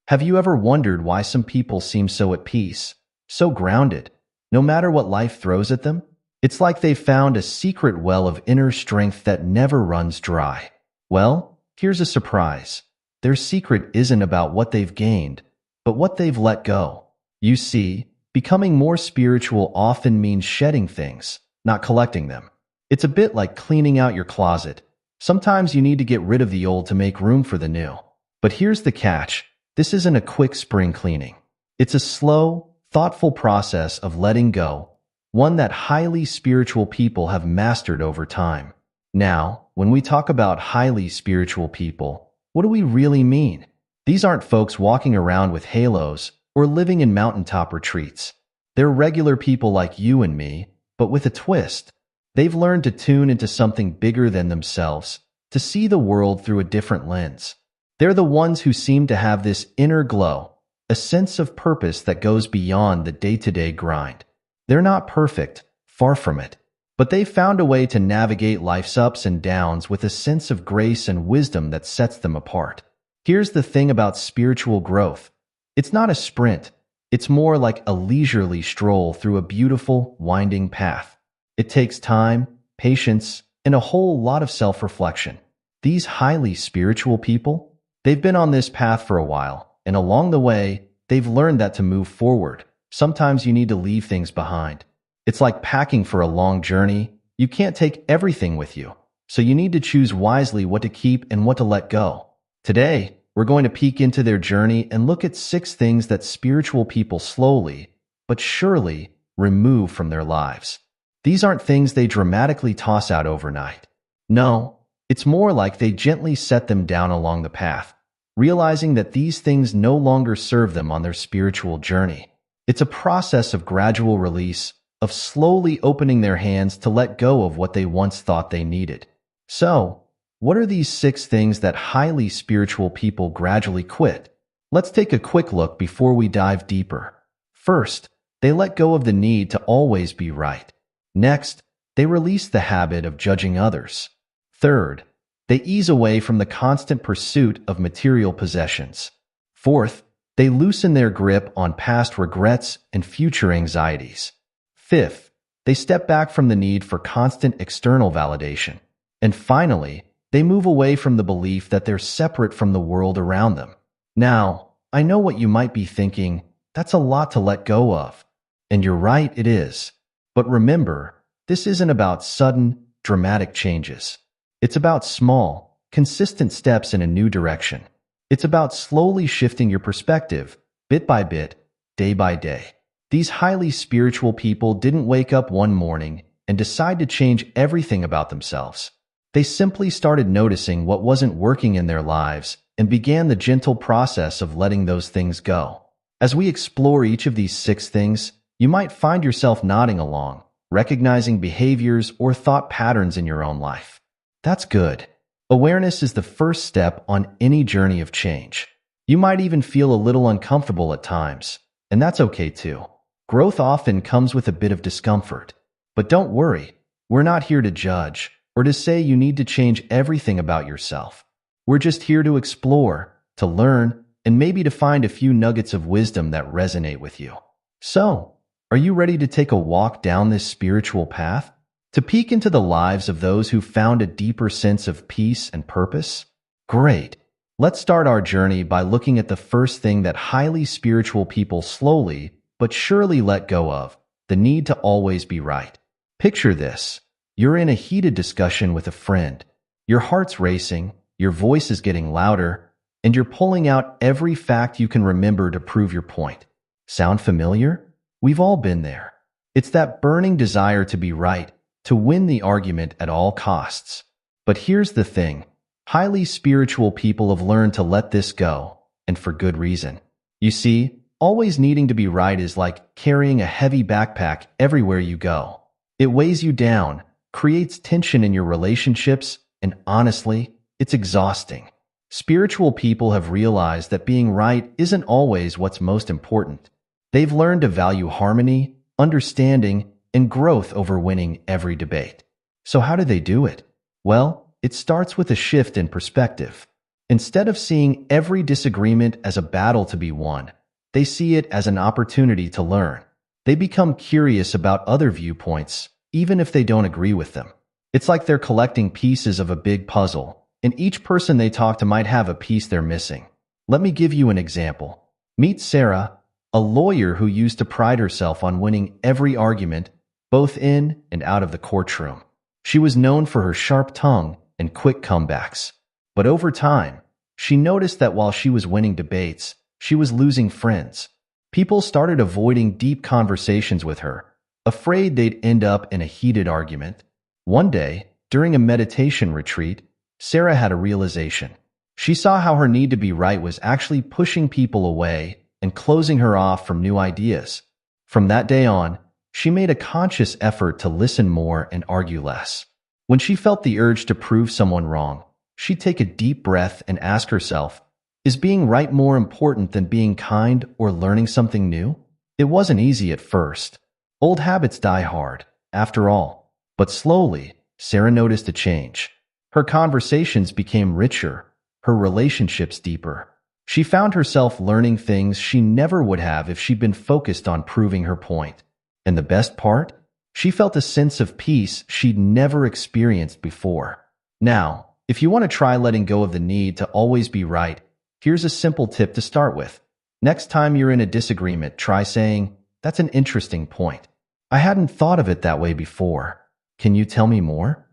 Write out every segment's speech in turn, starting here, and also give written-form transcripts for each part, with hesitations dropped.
Have you ever wondered why some people seem so at peace, so grounded, no matter what life throws at them? It's like they've found a secret well of inner strength that never runs dry. Well, here's a surprise. Their secret isn't about what they've gained, but what they've let go. You see, becoming more spiritual often means shedding things, not collecting them. It's a bit like cleaning out your closet. Sometimes you need to get rid of the old to make room for the new. But here's the catch. This isn't a quick spring cleaning. It's a slow, thoughtful process of letting go, one that highly spiritual people have mastered over time. Now, when we talk about highly spiritual people, what do we really mean? These aren't folks walking around with halos or living in mountaintop retreats. They're regular people like you and me, but with a twist. They've learned to tune into something bigger than themselves, to see the world through a different lens. They're the ones who seem to have this inner glow, a sense of purpose that goes beyond the day-to-day grind. They're not perfect, far from it, but they've found a way to navigate life's ups and downs with a sense of grace and wisdom that sets them apart. Here's the thing about spiritual growth. It's not a sprint. It's more like a leisurely stroll through a beautiful, winding path. It takes time, patience, and a whole lot of self-reflection. These highly spiritual people, they've been on this path for a while, and along the way, they've learned that to move forward, sometimes you need to leave things behind. It's like packing for a long journey. You can't take everything with you, so you need to choose wisely what to keep and what to let go. Today, we're going to peek into their journey and look at 6 things that spiritual people slowly, but surely, remove from their lives. These aren't things they dramatically toss out overnight. No, it's more like they gently set them down along the path, realizing that these things no longer serve them on their spiritual journey. It's a process of gradual release, of slowly opening their hands to let go of what they once thought they needed. So, what are these 6 things that highly spiritual people gradually quit? Let's take a quick look before we dive deeper. First, they let go of the need to always be right. Next, they release the habit of judging others. Third, they ease away from the constant pursuit of material possessions. Fourth, they loosen their grip on past regrets and future anxieties. Fifth, they step back from the need for constant external validation. And finally, they move away from the belief that they're separate from the world around them. Now, I know what you might be thinking, that's a lot to let go of. And you're right, it is. But remember, this isn't about sudden, dramatic changes. It's about small, consistent steps in a new direction. It's about slowly shifting your perspective, bit by bit, day by day. These highly spiritual people didn't wake up one morning and decide to change everything about themselves. They simply started noticing what wasn't working in their lives and began the gentle process of letting those things go. As we explore each of these 6 things, you might find yourself nodding along, recognizing behaviors or thought patterns in your own life. That's good. Awareness is the first step on any journey of change. You might even feel a little uncomfortable at times, and that's okay too. Growth often comes with a bit of discomfort. But don't worry, we're not here to judge or to say you need to change everything about yourself. We're just here to explore, to learn, and maybe to find a few nuggets of wisdom that resonate with you. So, are you ready to take a walk down this spiritual path? To peek into the lives of those who found a deeper sense of peace and purpose? Great. Let's start our journey by looking at the first thing that highly spiritual people slowly but surely let go of, the need to always be right. Picture this. You're in a heated discussion with a friend. Your heart's racing, your voice is getting louder, and you're pulling out every fact you can remember to prove your point. Sound familiar? We've all been there. It's that burning desire to be right, to win the argument at all costs. But here's the thing. Highly spiritual people have learned to let this go, and for good reason. You see, always needing to be right is like carrying a heavy backpack everywhere you go. It weighs you down, creates tension in your relationships, and honestly, it's exhausting. Spiritual people have realized that being right isn't always what's most important. They've learned to value harmony, understanding, and growth over winning every debate. So how do they do it? Well, it starts with a shift in perspective. Instead of seeing every disagreement as a battle to be won, they see it as an opportunity to learn. They become curious about other viewpoints, even if they don't agree with them. It's like they're collecting pieces of a big puzzle, and each person they talk to might have a piece they're missing. Let me give you an example. Meet Sarah, a lawyer who used to pride herself on winning every argument, both in and out of the courtroom. She was known for her sharp tongue and quick comebacks. But over time, she noticed that while she was winning debates, she was losing friends. People started avoiding deep conversations with her, afraid they'd end up in a heated argument. One day, during a meditation retreat, Sarah had a realization. She saw how her need to be right was actually pushing people away and closing her off from new ideas. From that day on, she made a conscious effort to listen more and argue less. When she felt the urge to prove someone wrong, she'd take a deep breath and ask herself, is being right more important than being kind or learning something new? It wasn't easy at first. Old habits die hard, after all. But slowly, Sarah noticed a change. Her conversations became richer, her relationships deeper. She found herself learning things she never would have if she'd been focused on proving her point. And the best part? She felt a sense of peace she'd never experienced before. Now, if you want to try letting go of the need to always be right, here's a simple tip to start with. Next time you're in a disagreement, try saying, "That's an interesting point. I hadn't thought of it that way before. Can you tell me more?"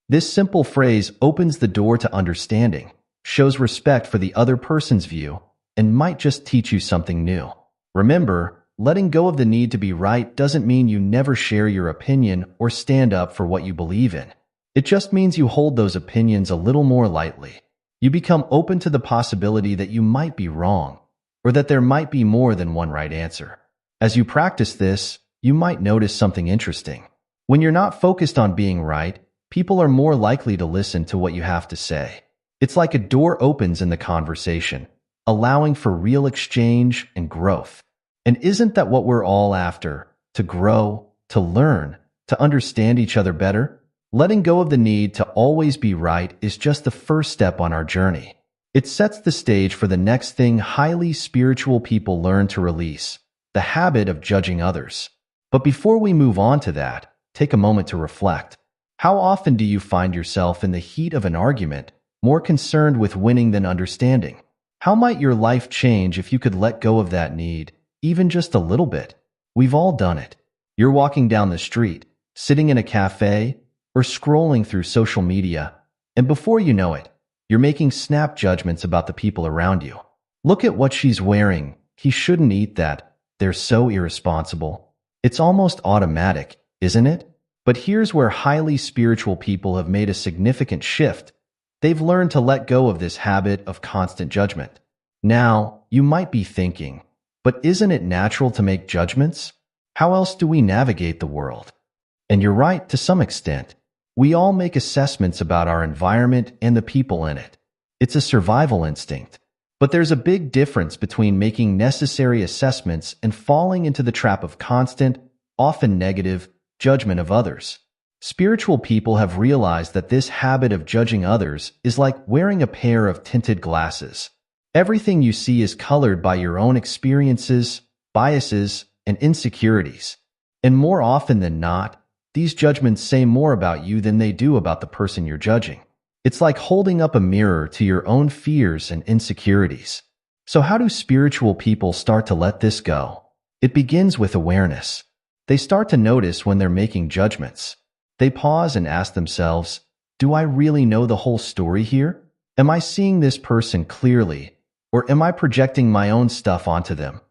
This simple phrase opens the door to understanding, shows respect for the other person's view, and might just teach you something new. Remember, letting go of the need to be right doesn't mean you never share your opinion or stand up for what you believe in. It just means you hold those opinions a little more lightly. You become open to the possibility that you might be wrong, or that there might be more than one right answer. As you practice this, you might notice something interesting. When you're not focused on being right, people are more likely to listen to what you have to say. It's like a door opens in the conversation, allowing for real exchange and growth. And isn't that what we're all after? To grow, to learn, to understand each other better? Letting go of the need to always be right is just the first step on our journey. It sets the stage for the next thing highly spiritual people learn to release, the habit of judging others. But before we move on to that, take a moment to reflect. How often do you find yourself in the heat of an argument, more concerned with winning than understanding? How might your life change if you could let go of that need, even just a little bit? We've all done it. You're walking down the street, sitting in a cafe, or scrolling through social media, and before you know it, you're making snap judgments about the people around you. Look at what she's wearing. He shouldn't eat that. They're so irresponsible. It's almost automatic, isn't it? But here's where highly spiritual people have made a significant shift. They've learned to let go of this habit of constant judgment. Now, you might be thinking, but isn't it natural to make judgments? How else do we navigate the world? And you're right to some extent. We all make assessments about our environment and the people in it. It's a survival instinct. But there's a big difference between making necessary assessments and falling into the trap of constant, often negative, judgment of others. Spiritual people have realized that this habit of judging others is like wearing a pair of tinted glasses. Everything you see is colored by your own experiences, biases, and insecurities. And more often than not, these judgments say more about you than they do about the person you're judging. It's like holding up a mirror to your own fears and insecurities. So how do spiritual people start to let this go? It begins with awareness. They start to notice when they're making judgments. They pause and ask themselves, do I really know the whole story here? Am I seeing this person clearly, or am I projecting my own stuff onto them?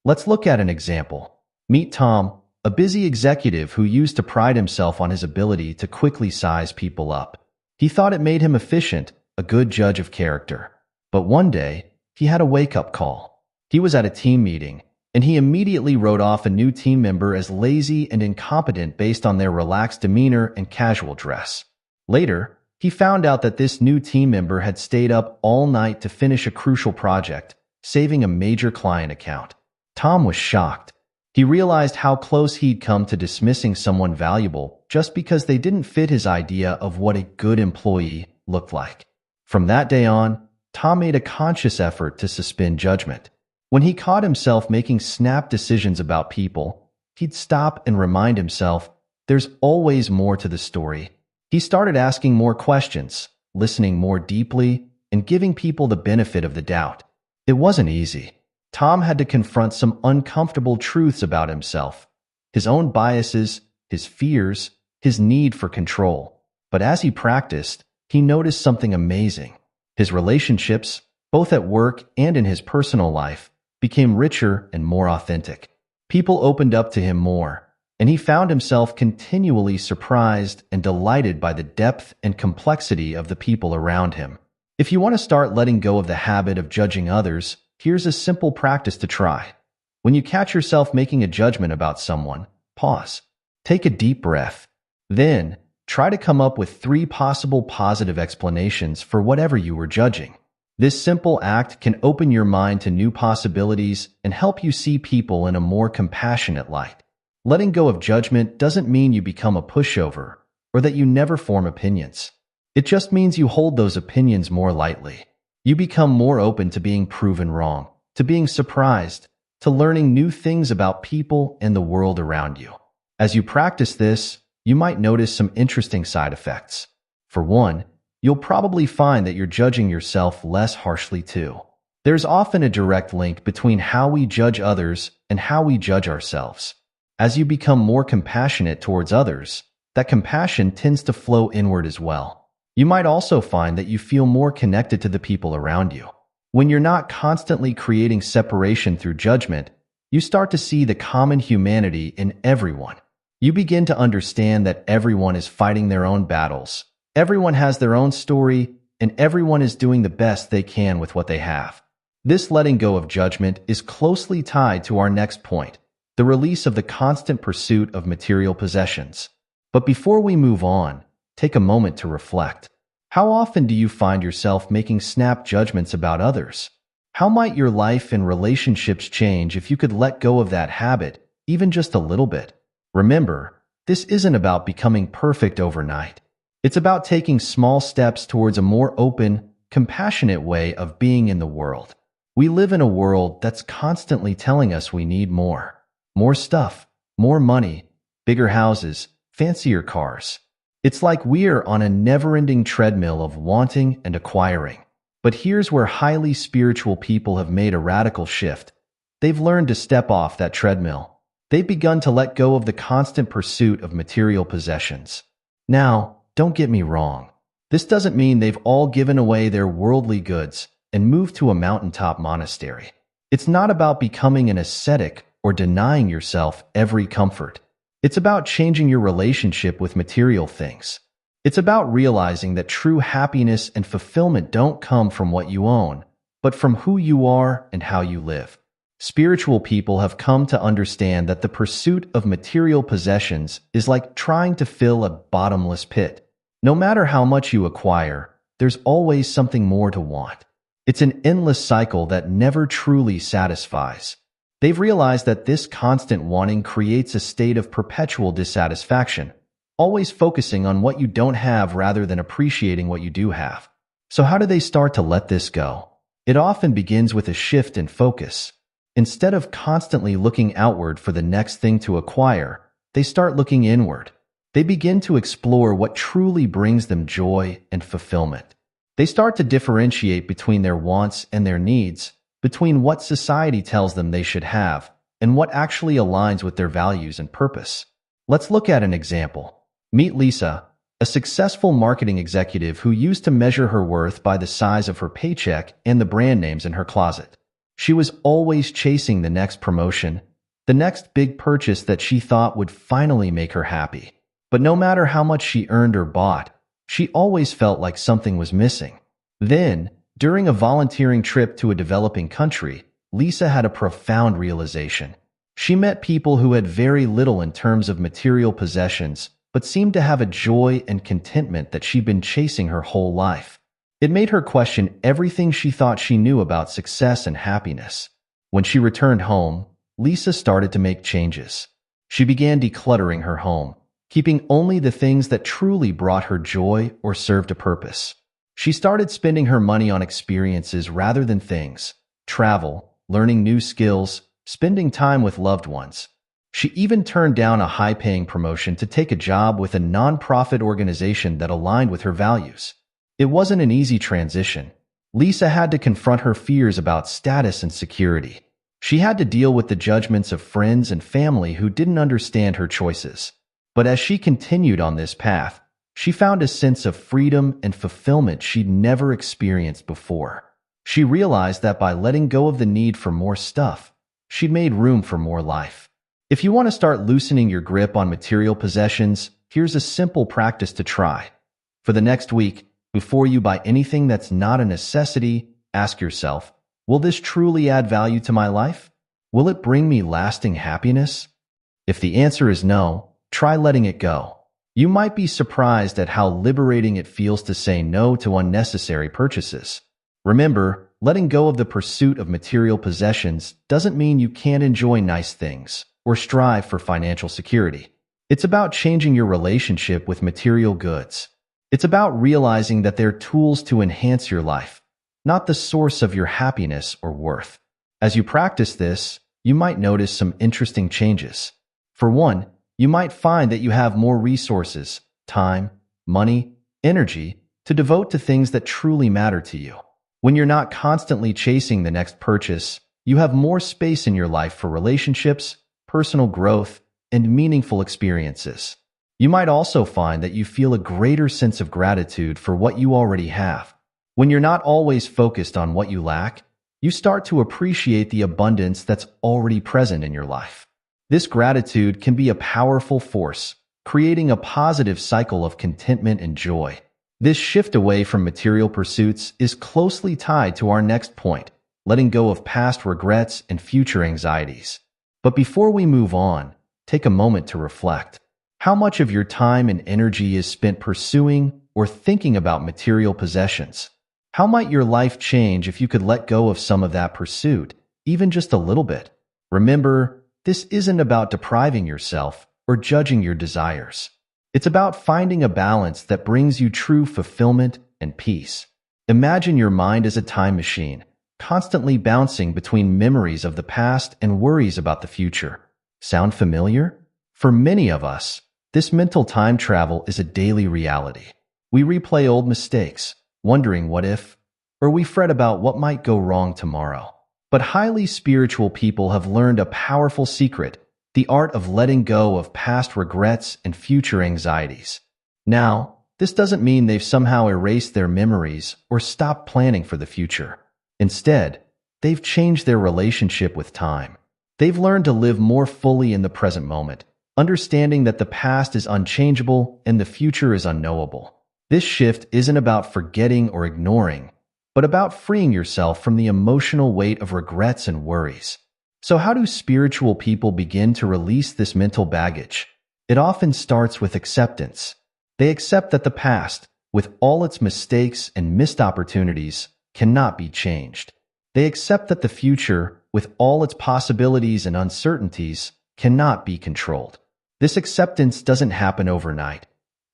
Let's look at an example. Meet Tom, a busy executive who used to pride himself on his ability to quickly size people up. He thought it made him efficient, a good judge of character. But one day, he had a wake-up call. He was at a team meeting, and he immediately wrote off a new team member as lazy and incompetent based on their relaxed demeanor and casual dress. Later, he found out that this new team member had stayed up all night to finish a crucial project, saving a major client account. Tom was shocked. He realized how close he'd come to dismissing someone valuable just because they didn't fit his idea of what a good employee looked like. From that day on, Tom made a conscious effort to suspend judgment. When he caught himself making snap decisions about people, he'd stop and remind himself, there's always more to the story. He started asking more questions, listening more deeply, and giving people the benefit of the doubt. It wasn't easy. Tom had to confront some uncomfortable truths about himself, his own biases, his fears, his need for control. But as he practiced, he noticed something amazing. His relationships, both at work and in his personal life, became richer and more authentic. People opened up to him more, and he found himself continually surprised and delighted by the depth and complexity of the people around him. If you want to start letting go of the habit of judging others, here's a simple practice to try. When you catch yourself making a judgment about someone, pause. Take a deep breath. Then, try to come up with 3 possible positive explanations for whatever you were judging. This simple act can open your mind to new possibilities and help you see people in a more compassionate light. Letting go of judgment doesn't mean you become a pushover or that you never form opinions. It just means you hold those opinions more lightly. You become more open to being proven wrong, to being surprised, to learning new things about people and the world around you. As you practice this, you might notice some interesting side effects. For one, you'll probably find that you're judging yourself less harshly too. There's often a direct link between how we judge others and how we judge ourselves. As you become more compassionate towards others, that compassion tends to flow inward as well. You might also find that you feel more connected to the people around you. When you're not constantly creating separation through judgment, you start to see the common humanity in everyone. You begin to understand that everyone is fighting their own battles. Everyone has their own story, and everyone is doing the best they can with what they have. This letting go of judgment is closely tied to our next point, the release of the constant pursuit of material possessions. But before we move on, take a moment to reflect. How often do you find yourself making snap judgments about others? How might your life and relationships change if you could let go of that habit, even just a little bit? Remember, this isn't about becoming perfect overnight. It's about taking small steps towards a more open, compassionate way of being in the world. We live in a world that's constantly telling us we need more. More stuff, more money, bigger houses, fancier cars. It's like we're on a never-ending treadmill of wanting and acquiring. But here's where highly spiritual people have made a radical shift. They've learned to step off that treadmill. They've begun to let go of the constant pursuit of material possessions. Now, don't get me wrong. This doesn't mean they've all given away their worldly goods and moved to a mountaintop monastery. It's not about becoming an ascetic or denying yourself every comfort. It's about changing your relationship with material things. It's about realizing that true happiness and fulfillment don't come from what you own, but from who you are and how you live. Spiritual people have come to understand that the pursuit of material possessions is like trying to fill a bottomless pit. No matter how much you acquire, there's always something more to want. It's an endless cycle that never truly satisfies. They've realized that this constant wanting creates a state of perpetual dissatisfaction, always focusing on what you don't have rather than appreciating what you do have. So how do they start to let this go? It often begins with a shift in focus. Instead of constantly looking outward for the next thing to acquire, they start looking inward. They begin to explore what truly brings them joy and fulfillment. They start to differentiate between their wants and their needs, between what society tells them they should have, and what actually aligns with their values and purpose. Let's look at an example. Meet Lisa, a successful marketing executive who used to measure her worth by the size of her paycheck and the brand names in her closet. She was always chasing the next promotion, the next big purchase that she thought would finally make her happy. But no matter how much she earned or bought, she always felt like something was missing. Then, during a volunteering trip to a developing country, Lisa had a profound realization. She met people who had very little in terms of material possessions, but seemed to have a joy and contentment that she'd been chasing her whole life. It made her question everything she thought she knew about success and happiness. When she returned home, Lisa started to make changes. She began decluttering her home, keeping only the things that truly brought her joy or served a purpose. She started spending her money on experiences rather than things: travel, learning new skills, spending time with loved ones. She even turned down a high-paying promotion to take a job with a non-profit organization that aligned with her values. It wasn't an easy transition. Lisa had to confront her fears about status and security. She had to deal with the judgments of friends and family who didn't understand her choices. But as she continued on this path, she found a sense of freedom and fulfillment she'd never experienced before. She realized that by letting go of the need for more stuff, she'd made room for more life. If you want to start loosening your grip on material possessions, here's a simple practice to try. For the next week, before you buy anything that's not a necessity, ask yourself, will this truly add value to my life? Will it bring me lasting happiness? If the answer is no, try letting it go. You might be surprised at how liberating it feels to say no to unnecessary purchases. Remember, letting go of the pursuit of material possessions doesn't mean you can't enjoy nice things or strive for financial security. It's about changing your relationship with material goods. It's about realizing that they're tools to enhance your life, not the source of your happiness or worth. As you practice this, you might notice some interesting changes. For one, you might find that you have more resources, time, money, energy to devote to things that truly matter to you. When you're not constantly chasing the next purchase, you have more space in your life for relationships, personal growth, and meaningful experiences. You might also find that you feel a greater sense of gratitude for what you already have. When you're not always focused on what you lack, you start to appreciate the abundance that's already present in your life. This gratitude can be a powerful force, creating a positive cycle of contentment and joy. This shift away from material pursuits is closely tied to our next point, letting go of past regrets and future anxieties. But before we move on, take a moment to reflect. How much of your time and energy is spent pursuing or thinking about material possessions? How might your life change if you could let go of some of that pursuit, even just a little bit? Remember, this isn't about depriving yourself or judging your desires. It's about finding a balance that brings you true fulfillment and peace. Imagine your mind as a time machine, constantly bouncing between memories of the past and worries about the future. Sound familiar? For many of us, this mental time travel is a daily reality. We replay old mistakes, wondering what if, or we fret about what might go wrong tomorrow. But highly spiritual people have learned a powerful secret: the art of letting go of past regrets and future anxieties. Now, this doesn't mean they've somehow erased their memories or stopped planning for the future. Instead, they've changed their relationship with time. They've learned to live more fully in the present moment, understanding that the past is unchangeable and the future is unknowable. This shift isn't about forgetting or ignoring, but about freeing yourself from the emotional weight of regrets and worries. So how do spiritual people begin to release this mental baggage? It often starts with acceptance. They accept that the past, with all its mistakes and missed opportunities, cannot be changed. They accept that the future, with all its possibilities and uncertainties, cannot be controlled. This acceptance doesn't happen overnight.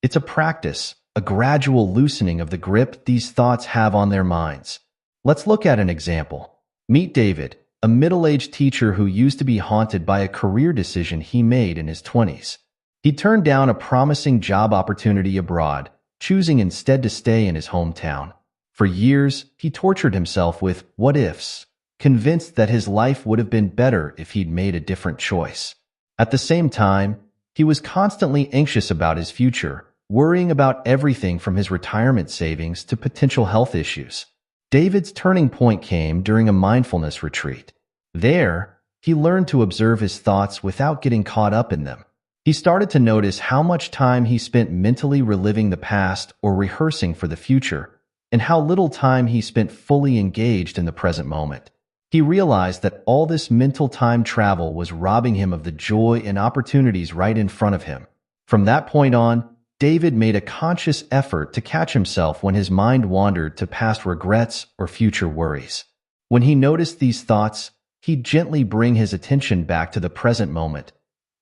It's a practice, a gradual loosening of the grip these thoughts have on their minds. Let's look at an example. Meet David, a middle-aged teacher who used to be haunted by a career decision he made in his 20s. He turned down a promising job opportunity abroad, choosing instead to stay in his hometown. For years, he tortured himself with what-ifs, convinced that his life would have been better if he'd made a different choice. At the same time, he was constantly anxious about his future, worrying about everything from his retirement savings to potential health issues. David's turning point came during a mindfulness retreat. There, he learned to observe his thoughts without getting caught up in them. He started to notice how much time he spent mentally reliving the past or rehearsing for the future, and how little time he spent fully engaged in the present moment. He realized that all this mental time travel was robbing him of the joy and opportunities right in front of him. From that point on, David made a conscious effort to catch himself when his mind wandered to past regrets or future worries. When he noticed these thoughts, he'd gently bring his attention back to the present moment.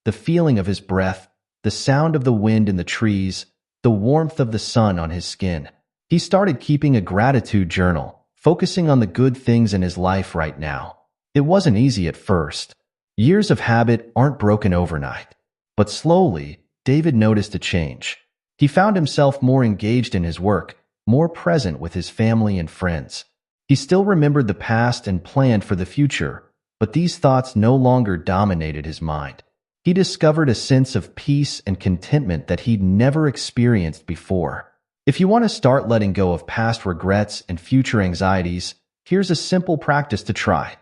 The feeling of his breath, the sound of the wind in the trees, the warmth of the sun on his skin. He started keeping a gratitude journal, focusing on the good things in his life right now. It wasn't easy at first. Years of habit aren't broken overnight. But slowly, David noticed a change. He found himself more engaged in his work, more present with his family and friends. He still remembered the past and planned for the future, but these thoughts no longer dominated his mind. He discovered a sense of peace and contentment that he'd never experienced before. If you want to start letting go of past regrets and future anxieties, here's a simple practice to try.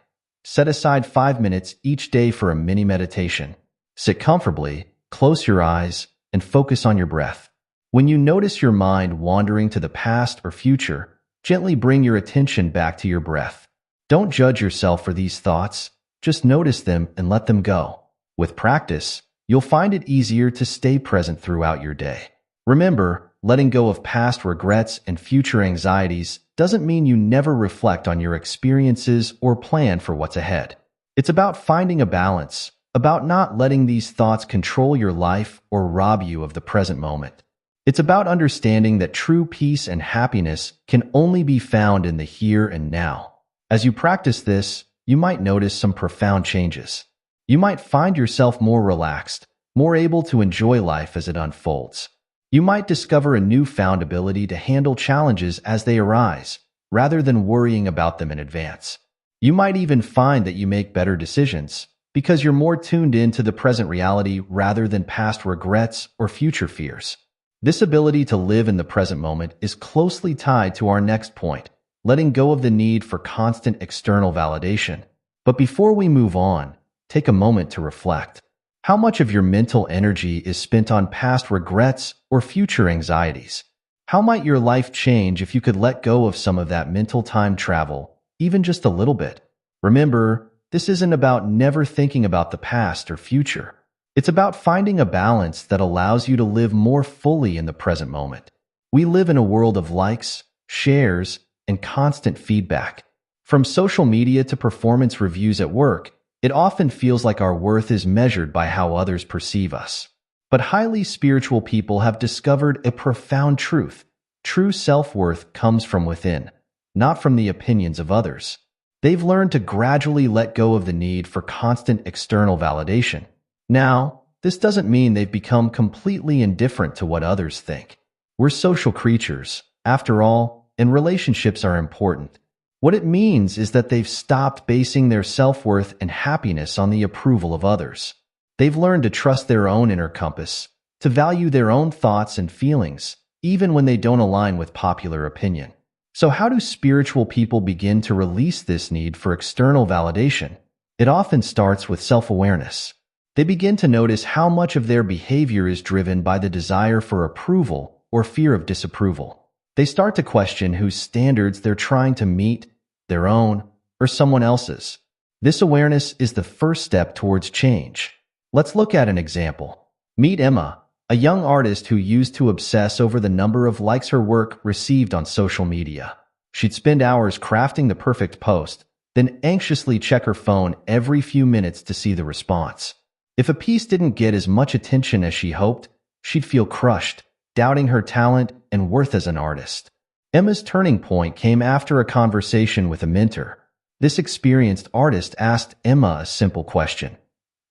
Set aside 5 minutes each day for a mini meditation. Sit comfortably, close your eyes, and focus on your breath. When you notice your mind wandering to the past or future, gently bring your attention back to your breath. Don't judge yourself for these thoughts. Just notice them and let them go. With practice, you'll find it easier to stay present throughout your day. Remember, letting go of past regrets and future anxieties doesn't mean you never reflect on your experiences or plan for what's ahead. It's about finding a balance, about not letting these thoughts control your life or rob you of the present moment. It's about understanding that true peace and happiness can only be found in the here and now. As you practice this, you might notice some profound changes. You might find yourself more relaxed, more able to enjoy life as it unfolds. You might discover a newfound ability to handle challenges as they arise, rather than worrying about them in advance. You might even find that you make better decisions, because you're more tuned into the present reality rather than past regrets or future fears. This ability to live in the present moment is closely tied to our next point, letting go of the need for constant external validation. But before we move on, take a moment to reflect. How much of your mental energy is spent on past regrets or future anxieties? How might your life change if you could let go of some of that mental time travel, even just a little bit? Remember, this isn't about never thinking about the past or future. It's about finding a balance that allows you to live more fully in the present moment. We live in a world of likes, shares, and constant feedback. From social media to performance reviews at work, it often feels like our worth is measured by how others perceive us. But highly spiritual people have discovered a profound truth. True self-worth comes from within, not from the opinions of others. They've learned to gradually let go of the need for constant external validation. Now, this doesn't mean they've become completely indifferent to what others think. We're social creatures, after all, and relationships are important. What it means is that they've stopped basing their self-worth and happiness on the approval of others. They've learned to trust their own inner compass, to value their own thoughts and feelings, even when they don't align with popular opinion. So how do spiritual people begin to release this need for external validation? It often starts with self-awareness. They begin to notice how much of their behavior is driven by the desire for approval or fear of disapproval. They start to question whose standards they're trying to meet, their own or someone else's. This awareness is the first step towards change. Let's look at an example. Meet Emma, a young artist who used to obsess over the number of likes her work received on social media. She'd spend hours crafting the perfect post, then anxiously check her phone every few minutes to see the response. If a piece didn't get as much attention as she hoped, she'd feel crushed, doubting her talent and worth as an artist. Emma's turning point came after a conversation with a mentor. This experienced artist asked Emma a simple question.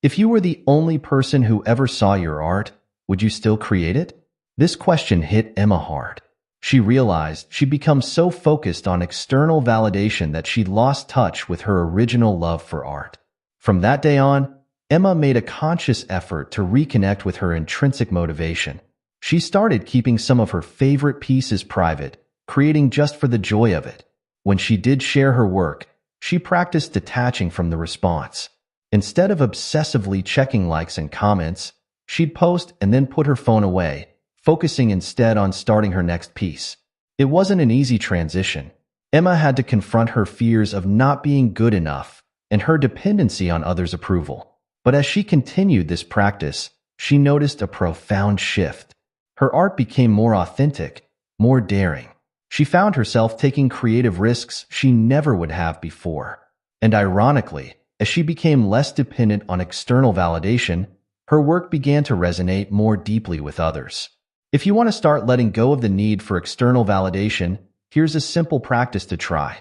If you were the only person who ever saw your art, would you still create it? This question hit Emma hard. She realized she'd become so focused on external validation that she'd lost touch with her original love for art. From that day on, Emma made a conscious effort to reconnect with her intrinsic motivation. She started keeping some of her favorite pieces private, creating just for the joy of it. When she did share her work, she practiced detaching from the response. Instead of obsessively checking likes and comments, she'd post and then put her phone away, focusing instead on starting her next piece. It wasn't an easy transition. Emma had to confront her fears of not being good enough and her dependency on others' approval. But as she continued this practice, she noticed a profound shift. Her art became more authentic, more daring. She found herself taking creative risks she never would have before. And ironically, as she became less dependent on external validation, her work began to resonate more deeply with others. If you want to start letting go of the need for external validation, here's a simple practice to try.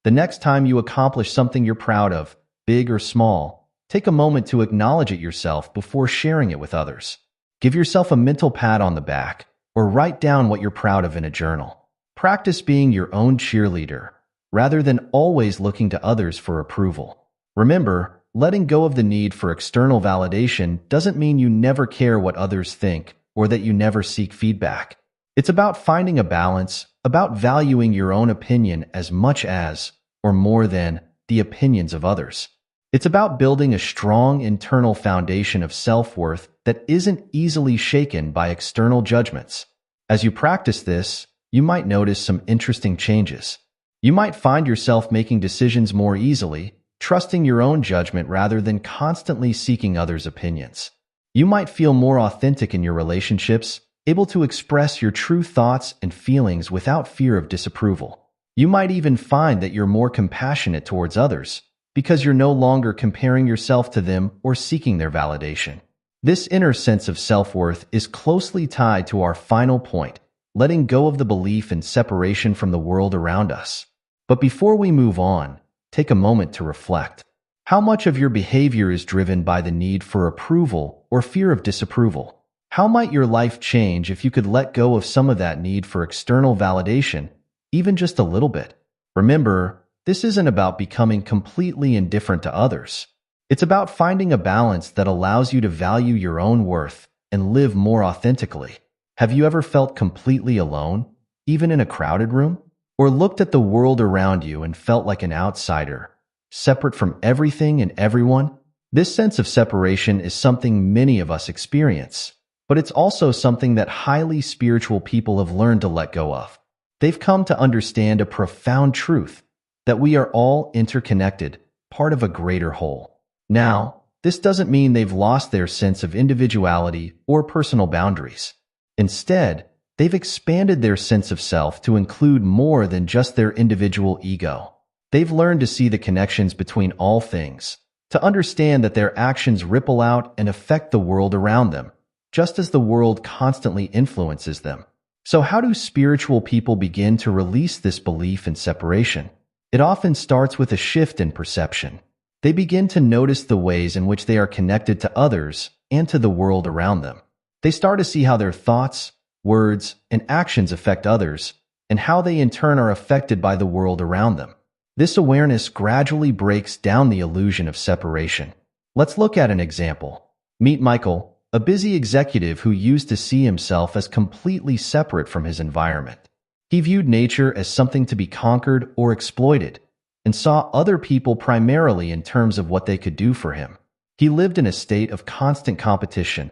The next time you accomplish something you're proud of, big or small, take a moment to acknowledge it yourself before sharing it with others. Give yourself a mental pat on the back, or write down what you're proud of in a journal. Practice being your own cheerleader, rather than always looking to others for approval. Remember, letting go of the need for external validation doesn't mean you never care what others think or that you never seek feedback. It's about finding a balance, about valuing your own opinion as much as, or more than, the opinions of others. It's about building a strong internal foundation of self-worth that isn't easily shaken by external judgments. As you practice this, you might notice some interesting changes. You might find yourself making decisions more easily, trusting your own judgment rather than constantly seeking others' opinions. You might feel more authentic in your relationships, able to express your true thoughts and feelings without fear of disapproval. You might even find that you're more compassionate towards others, because you're no longer comparing yourself to them or seeking their validation. This inner sense of self-worth is closely tied to our final point, letting go of the belief in separation from the world around us. But before we move on, take a moment to reflect. How much of your behavior is driven by the need for approval or fear of disapproval? How might your life change if you could let go of some of that need for external validation, even just a little bit? Remember, this isn't about becoming completely indifferent to others. It's about finding a balance that allows you to value your own worth and live more authentically. Have you ever felt completely alone, even in a crowded room? Or looked at the world around you and felt like an outsider, separate from everything and everyone? This sense of separation is something many of us experience, but it's also something that highly spiritual people have learned to let go of. They've come to understand a profound truth, that we are all interconnected, part of a greater whole. Now, this doesn't mean they've lost their sense of individuality or personal boundaries. Instead, they've expanded their sense of self to include more than just their individual ego. They've learned to see the connections between all things, to understand that their actions ripple out and affect the world around them, just as the world constantly influences them. So how do spiritual people begin to release this belief in separation? It often starts with a shift in perception. They begin to notice the ways in which they are connected to others and to the world around them. They start to see how their thoughts, words, and actions affect others, and how they in turn are affected by the world around them. This awareness gradually breaks down the illusion of separation. Let's look at an example. Meet Michael, a busy executive who used to see himself as completely separate from his environment. He viewed nature as something to be conquered or exploited, and saw other people primarily in terms of what they could do for him. He lived in a state of constant competition,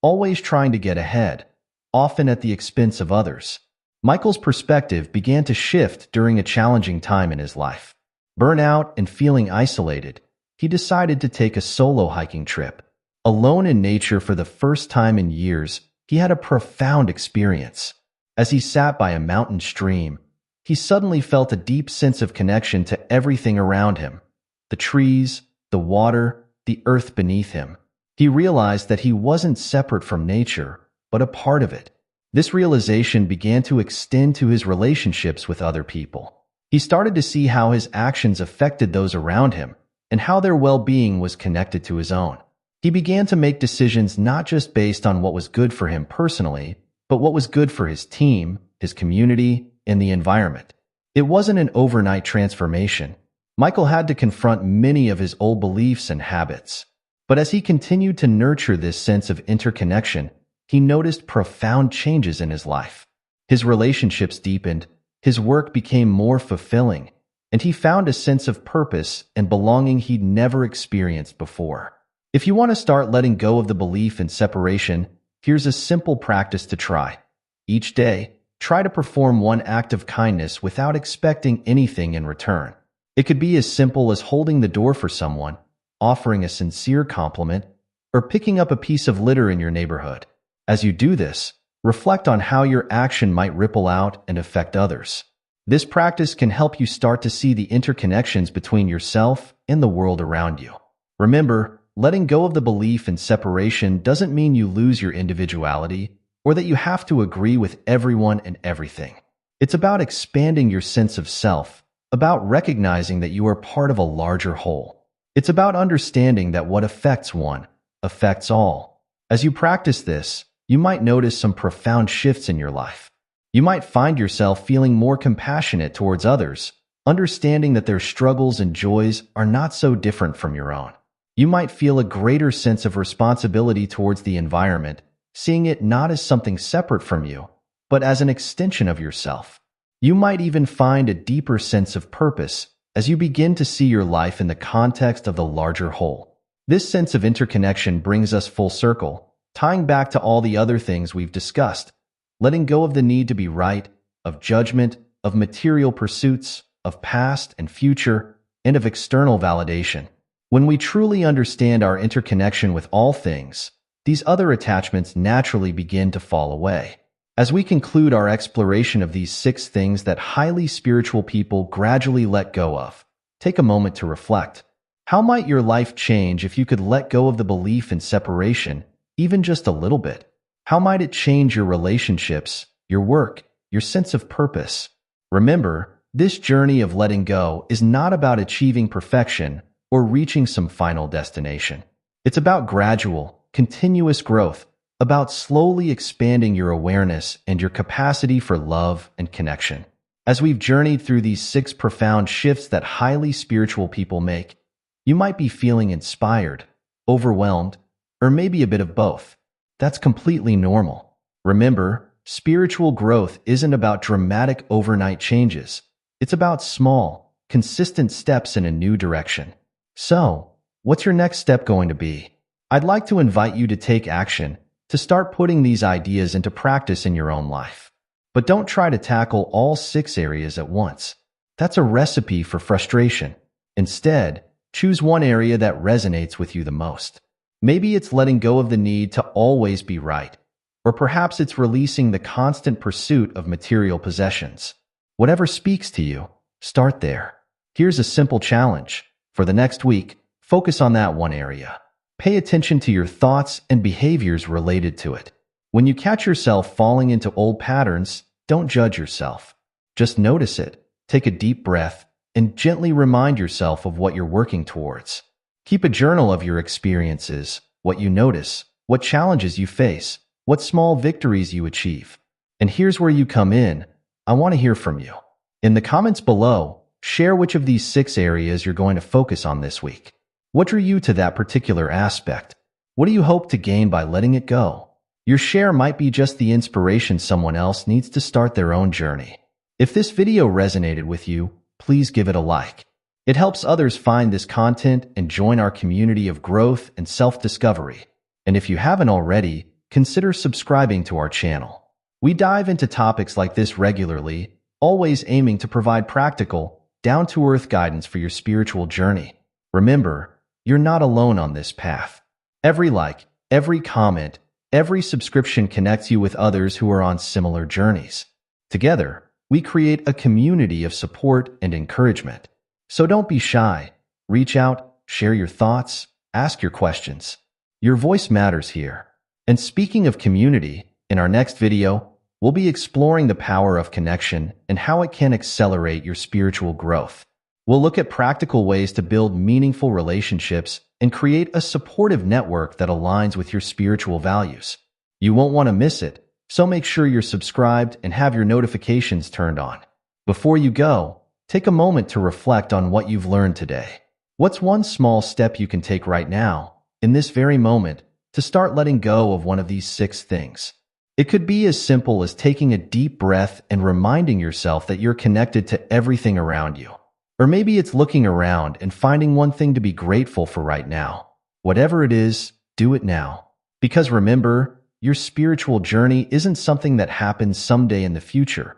always trying to get ahead, often at the expense of others. Michael's perspective began to shift during a challenging time in his life. Burnout and feeling isolated, he decided to take a solo hiking trip. Alone in nature for the first time in years, he had a profound experience. As he sat by a mountain stream, he suddenly felt a deep sense of connection to everything around him. The trees, the water, the earth beneath him. He realized that he wasn't separate from nature, but a part of it. This realization began to extend to his relationships with other people. He started to see how his actions affected those around him, and how their well-being was connected to his own. He began to make decisions not just based on what was good for him personally, but what was good for his team, his community, and the environment. It wasn't an overnight transformation. Michael had to confront many of his old beliefs and habits. But as he continued to nurture this sense of interconnection, he noticed profound changes in his life. His relationships deepened, his work became more fulfilling, and he found a sense of purpose and belonging he'd never experienced before. If you want to start letting go of the belief in separation, here's a simple practice to try. Each day, try to perform one act of kindness without expecting anything in return. It could be as simple as holding the door for someone, offering a sincere compliment, or picking up a piece of litter in your neighborhood. As you do this, reflect on how your action might ripple out and affect others. This practice can help you start to see the interconnections between yourself and the world around you. Remember, letting go of the belief in separation doesn't mean you lose your individuality or that you have to agree with everyone and everything. It's about expanding your sense of self, about recognizing that you are part of a larger whole. It's about understanding that what affects one affects all. As you practice this, you might notice some profound shifts in your life. You might find yourself feeling more compassionate towards others, understanding that their struggles and joys are not so different from your own. You might feel a greater sense of responsibility towards the environment, seeing it not as something separate from you, but as an extension of yourself. You might even find a deeper sense of purpose as you begin to see your life in the context of the larger whole. This sense of interconnection brings us full circle, tying back to all the other things we've discussed, letting go of the need to be right, of judgment, of material pursuits, of past and future, and of external validation. When we truly understand our interconnection with all things, these other attachments naturally begin to fall away. As we conclude our exploration of these 6 things that highly spiritual people gradually let go of, take a moment to reflect. How might your life change if you could let go of the belief in separation, even just a little bit? How might it change your relationships, your work, your sense of purpose? Remember, this journey of letting go is not about achieving perfection or reaching some final destination. It's about gradual, continuous growth, about slowly expanding your awareness and your capacity for love and connection. As we've journeyed through these 6 profound shifts that highly spiritual people make, you might be feeling inspired, overwhelmed, or maybe a bit of both. That's completely normal. Remember, spiritual growth isn't about dramatic overnight changes. It's about small, consistent steps in a new direction. So, what's your next step going to be? I'd like to invite you to take action, to start putting these ideas into practice in your own life. But don't try to tackle all 6 areas at once. That's a recipe for frustration. Instead, choose one area that resonates with you the most. Maybe it's letting go of the need to always be right, or perhaps it's releasing the constant pursuit of material possessions. Whatever speaks to you, start there. Here's a simple challenge. For the next week, focus on that one area. Pay attention to your thoughts and behaviors related to it. When you catch yourself falling into old patterns, don't judge yourself. Just notice it, take a deep breath, and gently remind yourself of what you're working towards. Keep a journal of your experiences, what you notice, what challenges you face, what small victories you achieve. And here's where you come in. I want to hear from you. In the comments below, share which of these 6 areas you're going to focus on this week. What drew you to that particular aspect? What do you hope to gain by letting it go? Your share might be just the inspiration someone else needs to start their own journey. If this video resonated with you, please give it a like. It helps others find this content and join our community of growth and self-discovery. And if you haven't already, consider subscribing to our channel. We dive into topics like this regularly, always aiming to provide practical, down-to-earth guidance for your spiritual journey. Remember, you're not alone on this path. Every like, every comment, every subscription connects you with others who are on similar journeys. Together, we create a community of support and encouragement. So don't be shy. Reach out, share your thoughts, ask your questions. Your voice matters here. And speaking of community, in our next video, we'll be exploring the power of connection and how it can accelerate your spiritual growth. We'll look at practical ways to build meaningful relationships and create a supportive network that aligns with your spiritual values. You won't want to miss it, so make sure you're subscribed and have your notifications turned on. Before you go, take a moment to reflect on what you've learned today. What's one small step you can take right now, in this very moment, to start letting go of one of these 6 things? It could be as simple as taking a deep breath and reminding yourself that you're connected to everything around you. Or maybe it's looking around and finding one thing to be grateful for right now. Whatever it is, do it now. Because remember, your spiritual journey isn't something that happens someday in the future.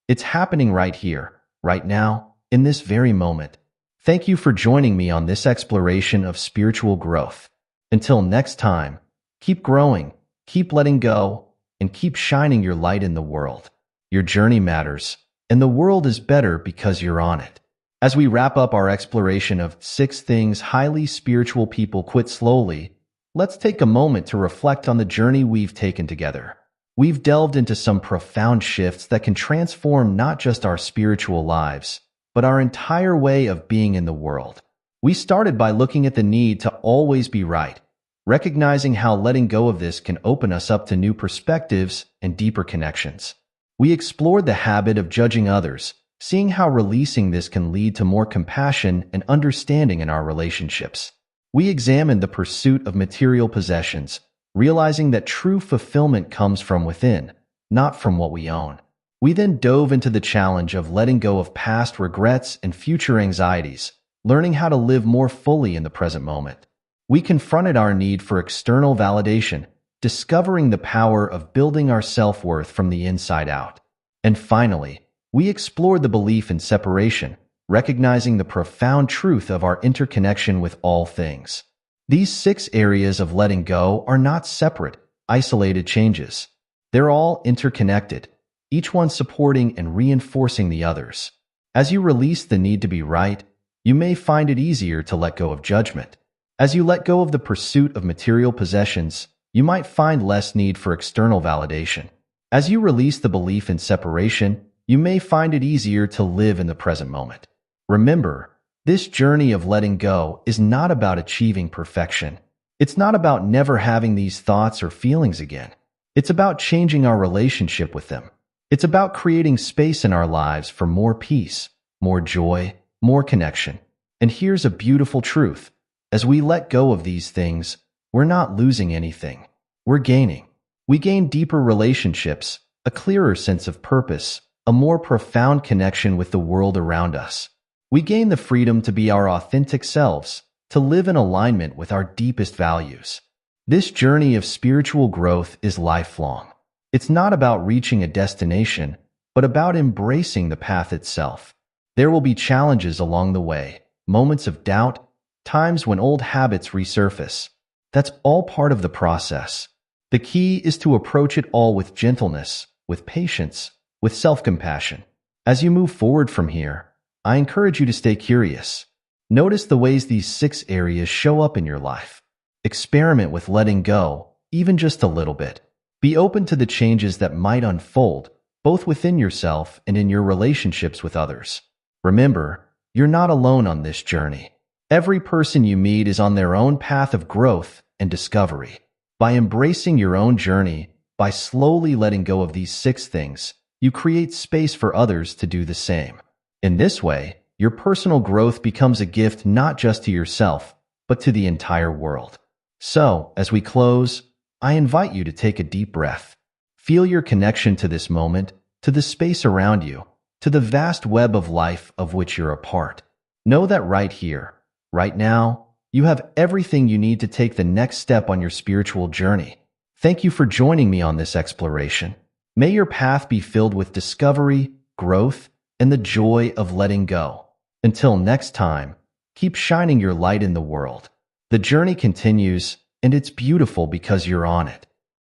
It's happening right here, right now, in this very moment. Thank you for joining me on this exploration of spiritual growth. Until next time, keep growing, keep letting go, and keep shining your light in the world. Your journey matters, and the world is better because you're on it. As we wrap up our exploration of 6 things highly spiritual people quit slowly, let's take a moment to reflect on the journey we've taken together. we've delved into some profound shifts that can transform not just our spiritual lives, but our entire way of being in the world. We started by looking at the need to always be right, recognizing how letting go of this can open us up to new perspectives and deeper connections. We explored the habit of judging others, seeing how releasing this can lead to more compassion and understanding in our relationships. We examined the pursuit of material possessions, realizing that true fulfillment comes from within, not from what we own. We then dove into the challenge of letting go of past regrets and future anxieties, learning how to live more fully in the present moment. We confronted our need for external validation, discovering the power of building our self-worth from the inside out. And finally, we explored the belief in separation, recognizing the profound truth of our interconnection with all things. These 6 areas of letting go are not separate, isolated changes. They're all interconnected, each one supporting and reinforcing the others. As you release the need to be right, you may find it easier to let go of judgment. As you let go of the pursuit of material possessions, you might find less need for external validation. As you release the belief in separation, you may find it easier to live in the present moment. Remember, this journey of letting go is not about achieving perfection. It's not about never having these thoughts or feelings again. It's about changing our relationship with them. It's about creating space in our lives for more peace, more joy, more connection. And here's a beautiful truth. As we let go of these things, we're not losing anything. We're gaining. We gain deeper relationships, a clearer sense of purpose, a more profound connection with the world around us. We gain the freedom to be our authentic selves, to live in alignment with our deepest values. This journey of spiritual growth is lifelong. It's not about reaching a destination, but about embracing the path itself. There will be challenges along the way, moments of doubt, times when old habits resurface. That's all part of the process. The key is to approach it all with gentleness, with patience, with self-compassion. As you move forward from here, I encourage you to stay curious. Notice the ways these 6 areas show up in your life. Experiment with letting go, even just a little bit. Be open to the changes that might unfold, both within yourself and in your relationships with others. Remember, you're not alone on this journey. Every person you meet is on their own path of growth and discovery. By embracing your own journey, by slowly letting go of these 6 things, you create space for others to do the same. In this way, your personal growth becomes a gift not just to yourself, but to the entire world. So, as we close, I invite you to take a deep breath. Feel your connection to this moment, to the space around you, to the vast web of life of which you're a part. Know that right here, right now, you have everything you need to take the next step on your spiritual journey. Thank you for joining me on this exploration. May your path be filled with discovery, growth, and the joy of letting go. Until next time, keep shining your light in the world. The journey continues, and it's beautiful because you're on it.